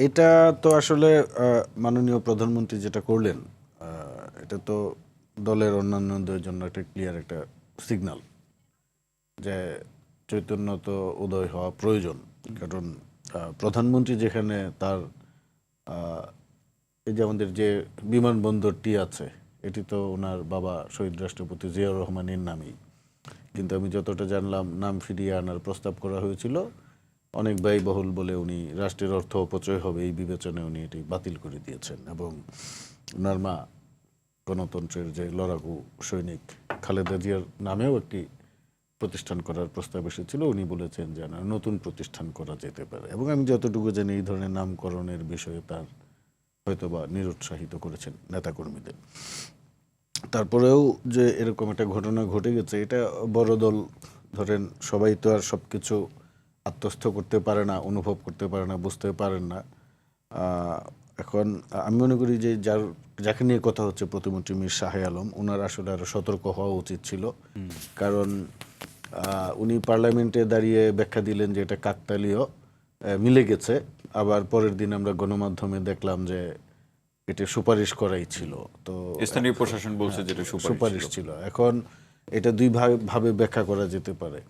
এটা তো আসলে মাননীয় প্রধানমন্ত্রী যেটা করলেন, এটা তো দলের অন্যান্যদের জন্য একটা ক্লিয়ার একটা সিগন্যাল যে চৈতন্য তো উদয় হওয়া প্রয়োজন। কারণ প্রধানমন্ত্রী যেখানে তার এই যে আমাদের যে বিমানবন্দরটি আছে, এটি তো ওনার বাবা শহীদ রাষ্ট্রপতি জিয়াউর রহমানের নামেই, কিন্তু আমি যতটা জানলাম নাম ফিরিয়ে আনার প্রস্তাব করা হয়েছিল। অনেক ব্যয়বহুল বলে উনি রাষ্ট্রের অর্থ অপচয় হবে এই বিবেচনায় উনি এটি বাতিল করে দিয়েছেন। এবং ওনার মা গণতন্ত্রের যে লড়াকু সৈনিক খালেদা জিয়ার নামেও একটি প্রতিষ্ঠান করার প্রস্তাব এসেছিল। উনি বলেছেন যে না, নতুন প্রতিষ্ঠান করা যেতে পারে। এবং আমি যতটুকু জানি এই ধরনের নামকরণের বিষয়ে তার হয়তোবা নিরুৎসাহিত করেছেন নেতাকর্মীদের। তারপরেও যে এরকম একটা ঘটনা ঘটে গেছে, এটা বড় দল ধরেন সবাই তো আর সব কিছু আত্মস্থ করতে পারে না, অনুভব করতে পারে না, বুঝতে পারেন না। এখন আমি মনে করি যে যাকে নিয়ে কথা হচ্ছে প্রতিমন্ত্রী মীর শাহ আলম, ওনার আসলে আরও সতর্ক হওয়া উচিত ছিল। কারণ উনি পার্লামেন্টে দাঁড়িয়ে ব্যাখ্যা দিলেন যে এটা কাকতালীয়, মিলে গেছে। আবার পরের দিন আমরা গণমাধ্যমে দেখলাম যে এটা সুপারিশ করাই ছিল। তো স্থানীয় প্রশাসন বলছে যেটা সুপারিশ ছিল। এখন এটা দুই ভাবে ব্যাখ্যা করা যেতে পারে।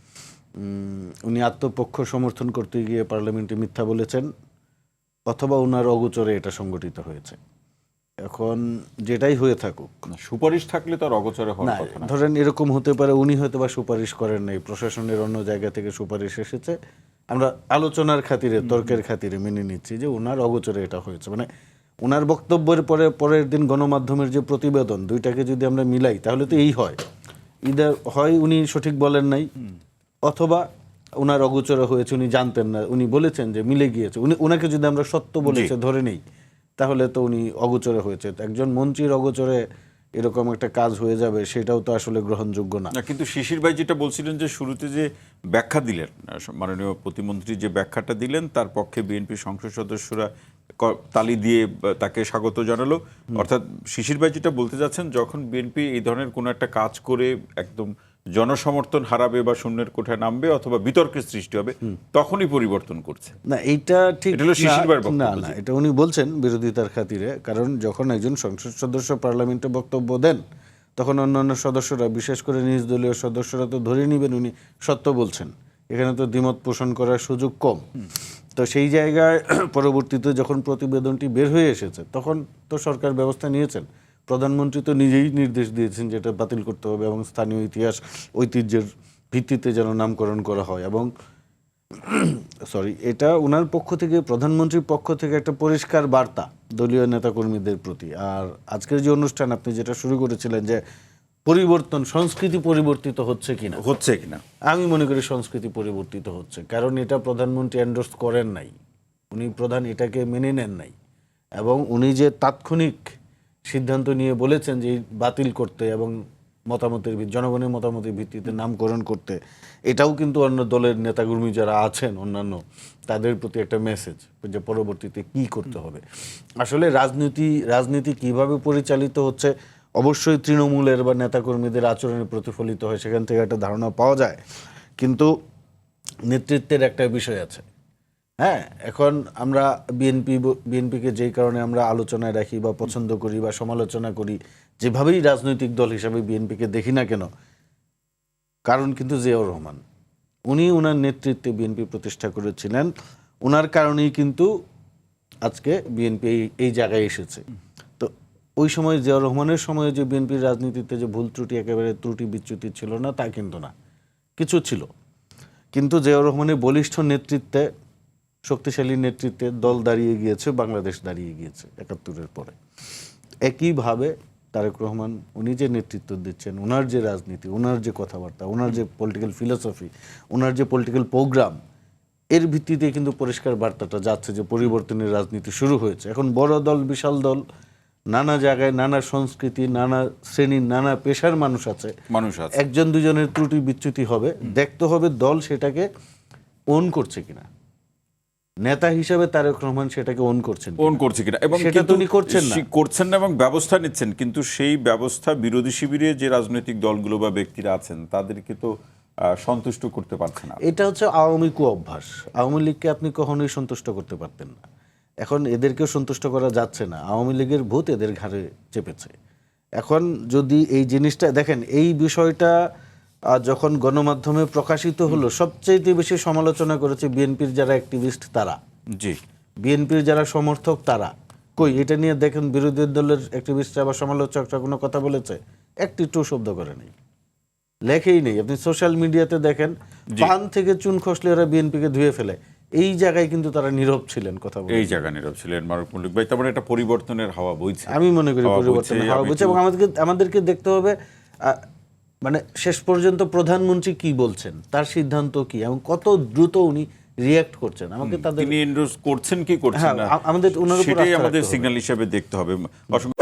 উনি আত্মপক্ষ সমর্থন করতে গিয়ে পার্লামেন্টে মিথ্যা বলেছেন, অথবা ওনার অগোচরে এটা সংগঠিত হয়েছে। এখন যেটাই হয়ে থাকুক, সুপারিশ থাকলে তার অগোচরে হওয়ার কথা না। ধরেন এরকম হতে পারে উনি হয়তো বা সুপারিশ করেন নাই, প্রশাসনের অন্য জায়গা থেকে সুপারিশ এসেছে, আমরা আলোচনার খাতিরে তর্কের খাতিরে মেনে নিচ্ছি যে ওনার অগোচরে এটা হয়েছে। মানে ওনার বক্তব্যের পরের দিন গণমাধ্যমের যে প্রতিবেদন, দুইটাকে যদি আমরা মিলাই তাহলে তো এই হয়, ইদার হয় উনি সঠিক বলেন নাই, অথবা ওনার অগোচরে হয়েছে, উনি জানতেন না, উনি বলেছেন যে মিলে গিয়েছে। ওনাকে যদি আমরা সত্য বলেছে ধরে নেই, তাহলে তো উনি অগোচরে হয়েছে। একজন মন্ত্রীর অগোচরে এরকম একটা কাজ হয়ে যাবে, সেটাও তো আসলে গ্রহণযোগ্য না। কিন্তু শিশির ভাই যেটা বলছিলেন যে শুরুতে যে ব্যাখ্যা দিলেন মাননীয় প্রতিমন্ত্রী, যে ব্যাখ্যাটা দিলেন তার পক্ষে বিএনপি সংসদ সদস্যরা তালি দিয়ে তাকে স্বাগত জানালো। অর্থাৎ শিশির ভাই যেটা বলতে যাচ্ছেন, যখন বিএনপি এই ধরনের কোনো একটা কাজ করে একদম জনসমর্থন হারাবে বা শূন্যের কোঠায় নামবে অথবা বিতর্কের সৃষ্টি হবে, তখনই পরিবর্তন করছে না, এইটা ঠিক না। না, এটা উনি বলছেন বিরোধিতার খাতিরে। কারণ যখন একজন সংসদ সদস্য পার্লামেন্টে বক্তব্য দেন, তখন অন্যান্য সদস্যরা, বিশেষ করে নিজ দলীয় সদস্যরা তো ধরে নেবেন উনি সত্য বলছেন, এখানে তো দ্বিমত পোষণ করার সুযোগ কম। তো সেই জায়গায় পরবর্তীতে যখন প্রতিবেদনটি বের হয়ে এসেছে, তখন তো সরকার ব্যবস্থা নিয়েছেন। প্রধানমন্ত্রী তো নিজেই নির্দেশ দিয়েছেন যে এটা বাতিল করতে হবে এবং স্থানীয় ইতিহাস ঐতিহ্যের ভিত্তিতে যেন নামকরণ করা হয়। এবং এটা ওনার পক্ষ থেকে, প্রধানমন্ত্রীর পক্ষ থেকে একটা পরিষ্কার বার্তা দলীয় নেতাকর্মীদের প্রতি। আর আজকের যে অনুষ্ঠান আপনি যেটা শুরু করেছিলেন যে পরিবর্তন, সংস্কৃতি পরিবর্তিত হচ্ছে কিনা, আমি মনে করি সংস্কৃতি পরিবর্তিত হচ্ছে। কারণ এটা প্রধানমন্ত্রী এন্ডোর্স করেন নাই, উনি প্রধান এটাকে মেনে নেন নাই। এবং উনি যে তাৎক্ষণিক সিদ্ধান্ত নিয়ে বলেছেন যে বাতিল করতে এবং জনগণের মতামতের ভিত্তিতে নামকরণ করতে, এটাও কিন্তু অন্য দলের নেতাকর্মী যারা আছেন অন্যান্য, তাদের প্রতি একটা মেসেজ যে পরবর্তীতে কি করতে হবে। আসলে রাজনীতি কিভাবে পরিচালিত হচ্ছে অবশ্যই তৃণমূলের বা নেতাকর্মীদের আচরণে প্রতিফলিত হয়, সেখান থেকে একটা ধারণা পাওয়া যায়। কিন্তু নেতৃত্বের একটা বিষয় আছে। হ্যাঁ, এখন আমরা বিএনপিকে যেই কারণে আমরা আলোচনায় রাখি বা পছন্দ করি বা সমালোচনা করি, যেভাবেই রাজনৈতিক দল হিসাবে বিএনপিকে দেখি না কেন, কারণ কিন্তু জিয়াউর রহমান, উনি ওনার নেতৃত্বে বিএনপি প্রতিষ্ঠা করেছিলেন। ওনার কারণেই কিন্তু আজকে বিএনপি এই জায়গায় এসেছে। তো ওই সময় জিয়াউর রহমানের সময়ে যে বিএনপির রাজনীতিতে যে ভুল ত্রুটি, একেবারে ত্রুটি বিচ্যুতি ছিল না তা কিন্তু না, কিছু ছিল। কিন্তু জিয়াউর রহমানের বলিষ্ঠ নেতৃত্বে, শক্তিশালী নেতৃত্বে দল দাঁড়িয়ে গিয়েছে, বাংলাদেশ দাঁড়িয়ে গিয়েছে ৭১-এর পরে। একইভাবে তারেক রহমান, উনি যে নেতৃত্ব দিচ্ছেন, ওনার যে রাজনীতি, ওনার যে কথাবার্তা, ওনার যে পলিটিক্যাল ফিলসফি, ওনার যে পলিটিক্যাল প্রোগ্রাম, এর ভিত্তিতে কিন্তু পরিষ্কার বার্তাটা যাচ্ছে যে পরিবর্তনের রাজনীতি শুরু হয়েছে। এখন বড় দল, বিশাল দল, নানা জায়গায় নানা সংস্কৃতি, নানা শ্রেণীর, নানা পেশার মানুষ আছে। একজন দুজনের ত্রুটি বিচ্যুতি হবে, দেখতে হবে দল সেটাকে ওন করছে কিনা, নেতা হিসেবে তারেক রহমান সেটাকে ওন করছে কিনা, এবং সেটা তো উনি করছেন না এবং ব্যবস্থা নিচ্ছেন। কিন্তু সেই ব্যবস্থা বিরোধী শিবিরে যে রাজনৈতিক দলগুলো বা ব্যক্তিরা আছেন তাদেরকে তো সন্তুষ্ট করতে পারছে না। এটা হচ্ছে আওয়ামী অভ্যাস। আওয়ামী লীগকে আপনি কখনোই সন্তুষ্ট করতে পারতেন না। এখন এদেরকেও সন্তুষ্ট করা যাচ্ছে না, আওয়ামী লীগের ভূত এদের ঘাড়ে চেপেছে। এখন যদি এই জিনিসটা দেখেন, এই বিষয়টা যখন গণমাধ্যমে প্রকাশিত হলো, সবচেয়ে বেশি সমালোচনা করেছে বিএনপির যারা অ্যাক্টিভিস্ট তারা, জি, বিএনপির যারা সমর্থক তারা। কই এটা নিয়ে দেখেন বিরোধী দলের অ্যাক্টিভিস্টরা বা সমালোচকরা কোনো কথা বলেছে? একটি টু শব্দ করে নেই, লেখেই নেই। আপনি সোশ্যাল মিডিয়াতে দেখেন পান থেকে চুন খসলে ওরা বিএনপিকে ধুয়ে ফেলে, এই জায়গায় কিন্তু তারা নীরব ছিলেন, কথা বলে। এই জায়গা নীরব ছিলেন মারুফ মল্লিক ভাই। তারপরে একটা পরিবর্তনের হাওয়া বইছে, আমি মনে করি হাওয়া পরিবর্তন বইছে, হওয়া আমি উচিত এবং আমাদেরকে দেখতে হবে মানে শেষ পর্যন্ত প্রধানমন্ত্রী কি বলছেন, তার সিদ্ধান্ত কি এবং কত দ্রুত উনি রিয়্যাক্ট করছেন। আমাকে তাদের তিনি এন্ডোর্স করছেন কি করছেন হ্যাঁ, না আমাদের ওনার উপর সেটাই আস্থা আমাদের রাখতে হবে। সিগন্যাল হিসেবে দেখতে হবে। অসংখ্য